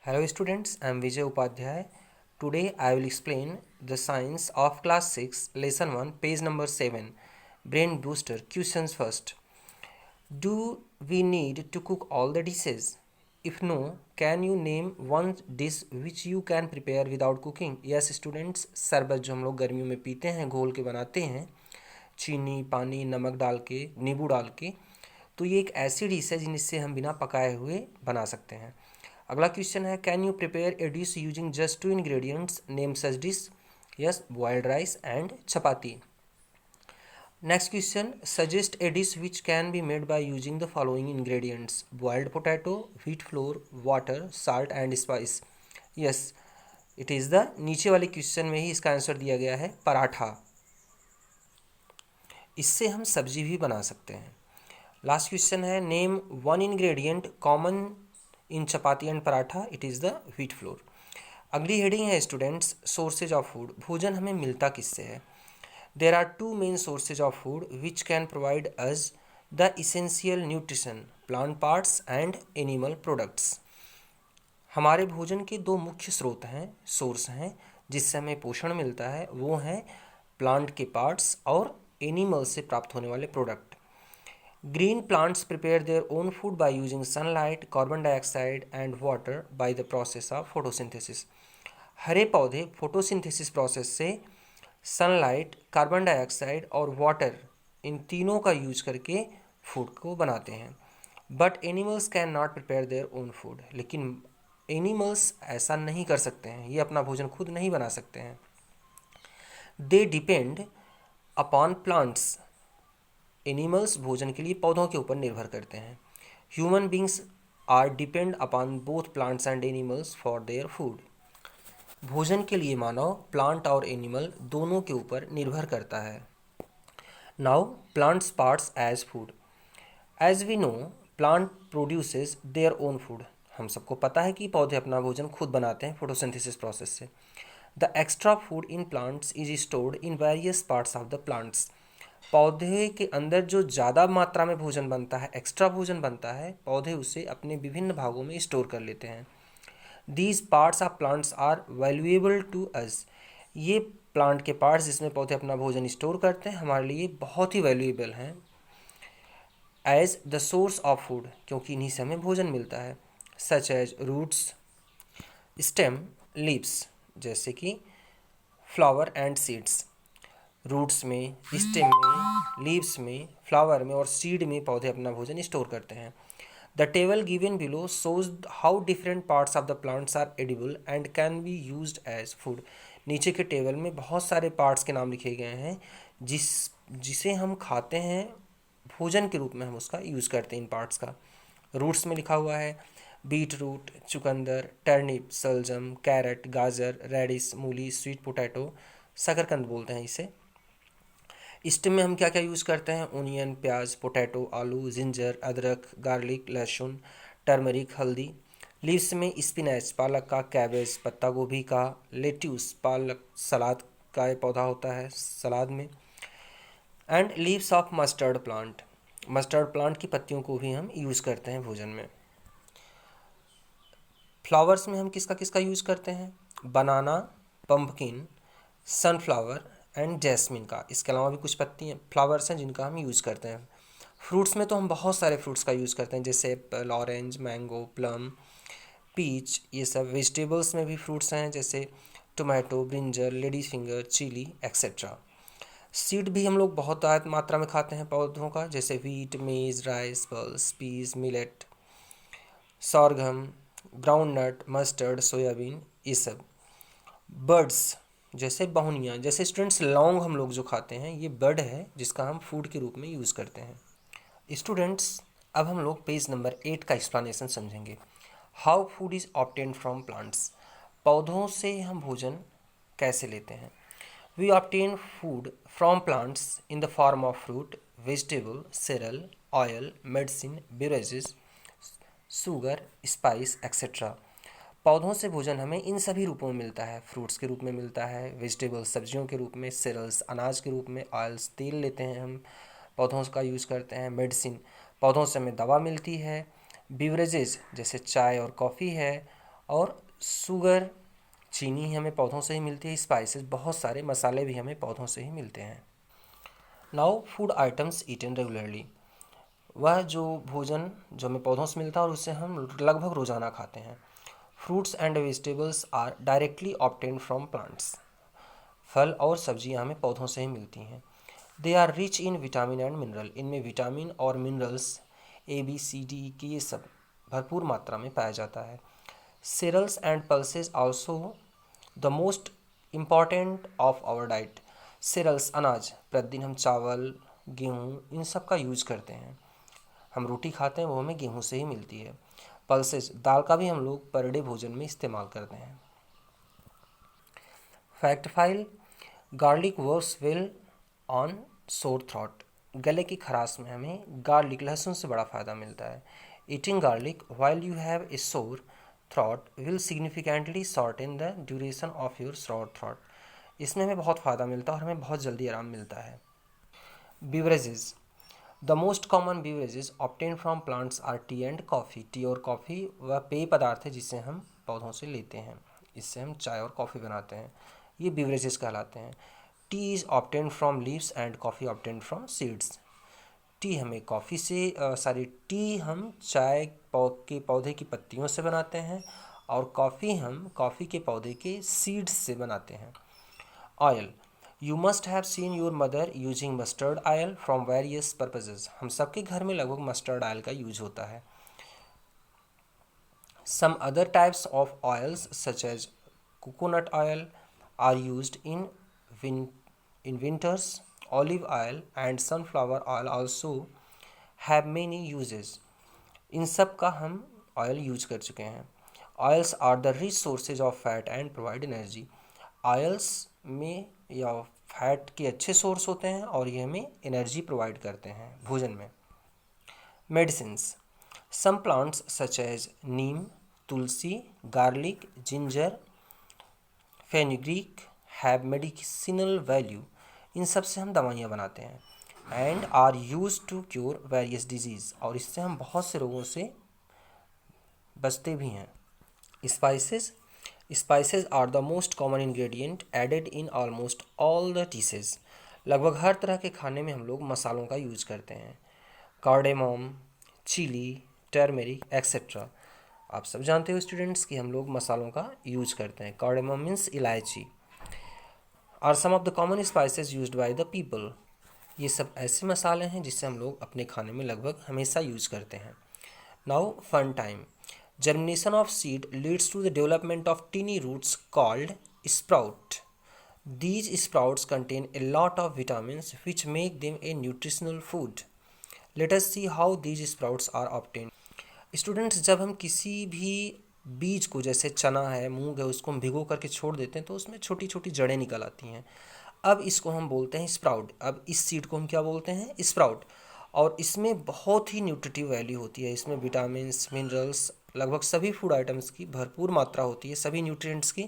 Hello students, I am Vijay Upadhyay. Today I will explain the science of class 6 lesson 1 page number 7 brain booster questions first. Do we need to cook all the dishes? If no, can you name one dish which you can prepare without cooking? Yes students, शरबत जो हम लोग गर्मियों में पीते हैं घोल के बनाते हैं चीनी पानी नमक डाल के नींबू डाल के, तो ये एक ऐसी डिश है जिनसे हम बिना पकाए हुए बना सकते हैं। अगला क्वेश्चन है, can you prepare a dish using just 2 ingredients, name such dish? Yes, boiled rice and chapati. Next question, suggest A dish which can be made by using the following ingredients, boiled potato, wheat flour, water, salt and spice. Yes, it is the नीचे वाले question में ही इसका answer दिया गया है पराठा। इससे हम सब्जी भी बना सकते हैं। लास्ट क्वेश्चन है, name one ingredient common in chapati and paratha, it is the wheat flour. अगली हेडिंग है स्टूडेंट्स, सोर्सेज ऑफ फूड, भोजन हमें मिलता किससे है? There are two main sources of food which can provide us the essential nutrition, plant parts and animal products. हमारे भोजन के दो मुख्य स्रोत हैं, सोर्स हैं जिससे हमें पोषण मिलता है, वो हैं प्लांट के पार्ट्स और एनिमल से प्राप्त होने वाले product. Green plants prepare their own food by using sunlight, carbon dioxide and water by the process of photosynthesis. हरे पौधे फोटोसिंथेसिस प्रोसेस से सनलाइट, कार्बन डाइऑक्साइड और वाटर, इन तीनों का यूज करके फूड को बनाते हैं। But animals can not prepare their own food, लेकिन एनिमल्स ऐसा नहीं कर सकते हैं, ये अपना भोजन खुद नहीं बना सकते हैं। They depend upon plants, animals भोजन के लिए पौधों के ऊपर निर्भर करते हैं। Human beings are depend upon both plants and animals for their food. भोजन के लिए मानव प्लांट और एनिमल दोनों के ऊपर निर्भर करता है। Now plants parts as food. As we know, plant produces their own food. हम सबको पता है कि पौधे अपना भोजन खुद बनाते हैं फोटोसिंथेसिस प्रोसेस से। The extra food in plants is stored in various parts of the plants. पौधे के अंदर जो ज़्यादा मात्रा में भोजन बनता है, एक्स्ट्रा भोजन बनता है, पौधे उसे अपने विभिन्न भागों में स्टोर कर लेते हैं। These parts of plants are valuable to us. ये प्लांट के पार्ट्स जिसमें पौधे अपना भोजन स्टोर करते हैं हमारे लिए बहुत ही वैल्यूएबल हैं as the source of food, क्योंकि इन्हीं से हमें भोजन मिलता है। Such as roots, stem, leaves, जैसे कि फ्लावर एंड सीड्स। रूट्स में, स्टेम में, लीव्स में, फ्लावर में और सीड में पौधे अपना भोजन स्टोर करते हैं। The table given below shows how different parts of the plants are edible and can be used as food. नीचे के टेबल में बहुत सारे पार्ट्स के नाम लिखे गए हैं जिसे हम खाते हैं, भोजन के रूप में हम उसका यूज़ करते हैं इन पार्ट्स का। रूट्स में लिखा हुआ है बीट रूट, चुकंदर, टर्निप, सलजम, कैरेट, गाजर, रेडिस, मूली, स्वीट पोटैटो, शकरकंद बोलते हैं इसे। स्टेम में हम क्या क्या यूज़ करते हैं, ओनियन, प्याज, पोटैटो, आलू, जिंजर, अदरक, गार्लिक, लहसुन, टर्मरिक, हल्दी। लीव्स में स्पिनच, पालक का, कैबेज, पत्ता गोभी का, लेट्यूस, पालक, सलाद का पौधा होता है सलाद में। And leaves of mustard plant, mustard plant की पत्तियों को भी हम यूज़ करते हैं भोजन में। फ्लावर्स में हम किसका किसका यूज़ करते हैं, बनाना, पम्पकिन, सनफ्लावर एंड जैस्मिन का। इसके अलावा भी कुछ पत्तियाँ फ्लावर्स हैं जिनका हम यूज़ करते हैं। फ्रूट्स में तो हम बहुत सारे फ्रूट्स का यूज़ करते हैं, जैसे apple, orange, mango, plum, peach, ये सब। वेजिटेबल्स में भी फ्रूट्स हैं जैसे tomato, brinjal, ladies finger, chilli etcetera. Seed भी हम लोग बहुत मात्रा में खाते हैं पौधों का, जैसे wheat, maize, rice, pulse, peas, millet, sorghum, groundnut, mustard, soybean, ये सब। बर्ड्स जैसे बहुनियाँ, जैसे स्टूडेंट्स लौंग हम लोग जो खाते हैं, ये बर्ड है जिसका हम फूड के रूप में यूज़ करते हैं। स्टूडेंट्स, अब हम लोग पेज नंबर 8 का एक्सप्लेनेशन समझेंगे। How food is obtained from plants. पौधों से हम भोजन कैसे लेते हैं। We obtain food from plants in the form of fruit, vegetable, cereal, oil, medicine, beverages, sugar, spice etcetera. पौधों से भोजन हमें इन सभी रूपों में मिलता है। फ्रूट्स के रूप में मिलता है, वेजिटेबल्स सब्जियों के रूप में, cereals अनाज के रूप में, ऑयल्स तेल लेते हैं हम, पौधों का यूज़ करते हैं, मेडिसिन पौधों से हमें दवा मिलती है, बिवरेजेस जैसे चाय और कॉफ़ी है, और शुगर, चीनी हमें पौधों से ही मिलती है। स्पाइसेस, बहुत सारे मसाले भी हमें पौधों से ही मिलते हैं। Now food items eaten regularly, वह जो भोजन जो हमें पौधों से मिलता है और उसे हम लगभग रोज़ाना खाते हैं। Fruits and vegetables are directly obtained from plants, फल और सब्जियां हमें पौधों से ही मिलती हैं। They are rich in vitamin and mineral, इनमें विटामिन और minerals A B C D के ये सब भरपूर मात्रा में पाया जाता है। Cereals and pulses also the most important of our diet. Cereals अनाज, प्रतिदिन हम चावल, गेहूँ इन सब का यूज करते हैं। हम रोटी खाते हैं वो हमें गेहूँ से ही मिलती है। पल्सेस, दाल का भी हम लोग पर डे भोजन में इस्तेमाल करते हैं। Fact file, garlic works well on सोर थ्रॉट, गले की खराश में हमें गार्लिक, लहसुन से बड़ा फ़ायदा मिलता है। Eating garlic while you have a sore throat will significantly shorten the duration of your sore throat. इसमें हमें बहुत फ़ायदा मिलता है और हमें बहुत जल्दी आराम मिलता है। Beverages, the most common beverages obtained from plants R T and coffee. T और कॉफ़ी वह पेय पदार्थ है जिसे हम पौधों से लेते हैं, इससे हम चाय और कॉफ़ी बनाते हैं, ये बेवरेजेस कहलाते हैं। T is obtained from leaves and coffee obtained from seeds. T हमें कॉफ़ी से टी हम चाय के पौधे की पत्तियों से बनाते हैं और कॉफ़ी हम कॉफ़ी के पौधे के सीड्स से बनाते हैं। Oil, you must have seen your mother using mustard oil from various purposes, हम सबके घर में लगभग मस्टर्ड ऑयल का यूज होता है। Some other types of oils such as coconut oil are used in winters. Olive oil and sunflower oil also have many uses. इन सब का हम ऑयल यूज कर चुके हैं। Oils are the rich sources of fat and provide energy, oils में या fat के अच्छे सोर्स होते हैं और ये हमें एनर्जी प्रोवाइड करते हैं भोजन में। Medicines, some plants such as neem, tulsi, garlic, ginger, fenugreek have medicinal value, इन सब से हम दवाइयाँ बनाते हैं। And are use to cure various diseases, और इससे हम बहुत से रोगों से बचते भी हैं। Spices, spices are the most common ingredient added in almost all the dishes, लगभग हर तरह के खाने में हम लोग मसालों का यूज करते हैं। कार्डेमोम, चिली, टर्मेरिक एक्सेट्रा, आप सब जानते हो स्टूडेंट्स कि हम लोग मसालों का यूज करते हैं। कार्डेमोम मीन्स इलायची। Are some of the common spices used by the people, ये सब ऐसे मसाले हैं जिससे हम लोग अपने खाने में लगभग हमेशा यूज करते हैं। Now fun time, germination of seed leads to the development of tiny roots called sprout. These sprouts contain a lot of vitamins which make them a nutritional food. Let us see how these sprouts are obtained. Students, जब हम किसी भी बीज को, जैसे चना है, मूंग है, उसको हम भिगो करके छोड़ देते हैं तो उसमें छोटी छोटी जड़ें निकल आती हैं। अब इसको हम बोलते हैं स्प्राउट। अब इस सीड को हम क्या बोलते हैं? स्प्राउट। और इसमें बहुत ही न्यूट्रिटिव वैल्यू होती है, इसमें विटामिन्स, मिनरल्स, लगभग सभी फूड आइटम्स की भरपूर मात्रा होती है, सभी न्यूट्रिएंट्स की,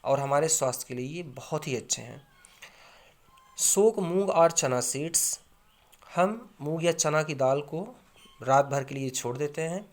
और हमारे स्वास्थ्य के लिए ये बहुत ही अच्छे हैं। सोक मूंग और चना सीड्स, हम मूंग या चना की दाल को रात भर के लिए छोड़ देते हैं।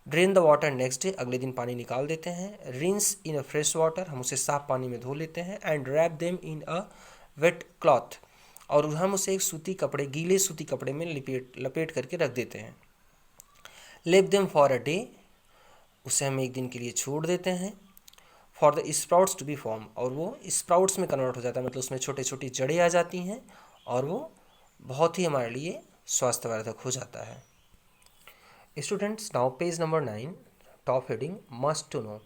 Drain the water next day, अगले दिन पानी निकाल देते हैं। Rinse in a fresh water, हम उसे साफ पानी में धो लेते हैं। And wrap them in a wet cloth, और हम उसे एक सूती कपड़े, गीले सूती कपड़े में लपेट करके रख देते हैं। लेव देम फॉर अ डे, उसे हम एक दिन के लिए छोड़ देते हैं। For the sprouts to be form, और वो स्प्राउट्स में कन्वर्ट हो जाता है, मतलब उसमें छोटे छोटी जड़ें आ जाती हैं और वो बहुत ही हमारे लिए स्वास्थ्यवर्धक हो जाता है। Students, now page number 9, top heading must to know,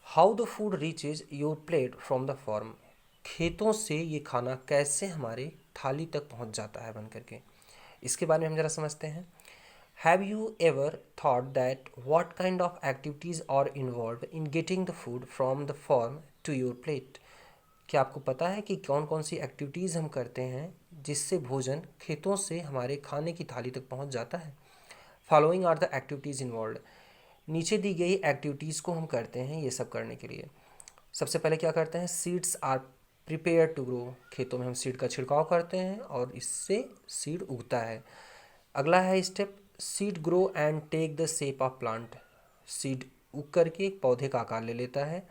how the food reaches your plate from the farm. खेतों से ये खाना कैसे हमारे थाली तक पहुंच जाता है बन करके, इसके बारे में हम ज़रा समझते हैं। Have you ever thought that what kind of activities are involve in getting the food from the farm to your plate. क्या आपको पता है कि कौन कौन सी एक्टिविटीज़ हम करते हैं जिससे भोजन खेतों से हमारे खाने की थाली तक पहुंच जाता है? Following are the activities involve, नीचे दी गई एक्टिविटीज़ को हम करते हैं ये सब करने के लिए। सबसे पहले क्या करते हैं? Seeds are prepare to grow, खेतों में हम सीड का छिड़काव करते हैं और इससे सीड उगता है। अगला है step, seed grow and take the shape of plant, seed उग करके एक पौधे का आकार ले लेता है।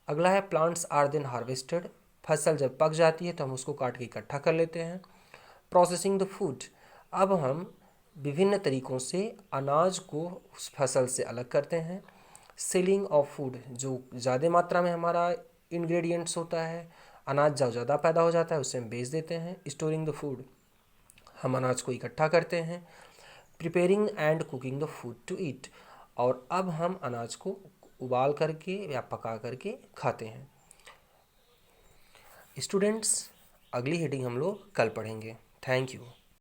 अगला है प्लांट्स आर देन हार्वेस्टेड, फसल जब पक जाती है तो हम उसको काट के इकट्ठा कर लेते हैं। प्रोसेसिंग द फूड, अब हम विभिन्न तरीक़ों से अनाज को उस फसल से अलग करते हैं। सेलिंग ऑफ फूड, जो ज़्यादा मात्रा में हमारा इंग्रेडिएंट्स होता है, अनाज जब ज़्यादा पैदा हो जाता है उसे हम बेच देते हैं। स्टोरिंग द फूड, हम अनाज को इकट्ठा करते हैं। Preparing and cooking the food to eat, और अब हम अनाज को उबाल करके या पका करके खाते हैं। स्टूडेंट्स, अगली हेडिंग हम लोग कल पढ़ेंगे। Thank you.